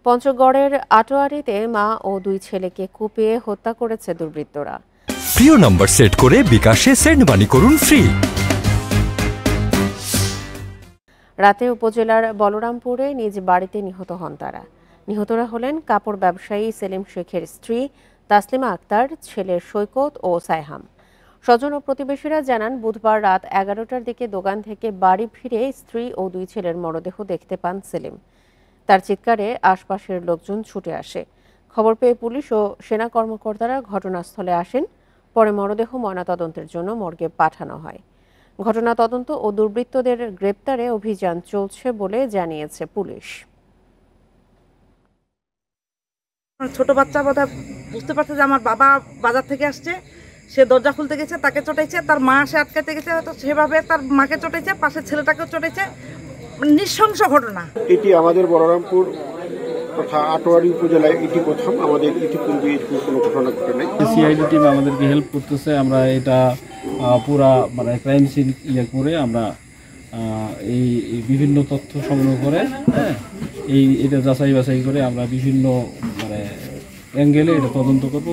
পঞ্চগড়ের আটোয়ারীতে মা ও দুই ছেলেকে কুপিয়ে হত্যা করেছে দুর্বৃত্তরা। প্রিয় নম্বর সেট করে বিকাশে সেন্ড মানি করুন ফ্রি। রাতে উপজেলার বলরামপুরে নিজ বাড়িতে নিহত হন তারা। নিহতরা হলেন কাপড় ব্যবসায়ী সেলিম শেখের স্ত্রী তাসলিমা আক্তার, ছেলে সৈকত ও সায়হাম। স্বজন ও প্রতিবেশীরা জানান, বুধবার রাত 11টার দিকে দোকান থেকে বাড়ি ফিরে স্ত্রী ও দুই ছেলের মরদেহ দেখতে পান সেলিম। তার চিৎকারে আশপাশের লোকজন ছুটে আসে। খবর পেয়ে পুলিশ ও সেনা কর্মকর্তারা ঘটনাস্থলে আসেন। পরে মরদেহ ময়নাতদন্তের জন্য মর্গে পাঠানো হয়। ঘটনা তদন্ত ও দুর্বৃত্তদের গ্রেপ্তারে অভিযান চলছে বলে জানিয়েছে পুলিশ। ছোট বাচ্চা বোধহয় বুঝতে পারছে যে আমার বাবা বাজার থেকে আসছে, সে দরজা খুলতে গেছে, তাকে চটাইছে, তার মা সে আটকাতে গেছে, তো সেভাবে তার মাকে চটাইছে, পাশের ছেলেটাকেও চটাইছে। নৃশংস ঘটনা। এটি আমাদের বলরামপুর তথা আটোয়ারী উপজেলায় এটি প্রথম। আমাদের ইতিপূর্বে এরকম কোনো ঘটনা ঘটে নাই। সিআইডি টিম আমাদেরকে হেল্প করতেছে। আমরা এটা পুরা ক্রাইম সিন করে আমরা এই বিভিন্ন তথ্য সংগ্রহ করে এটা যাচাই বাছাই করে আমরা বিভিন্ন অ্যাঙ্গেলে এটা তদন্ত করব।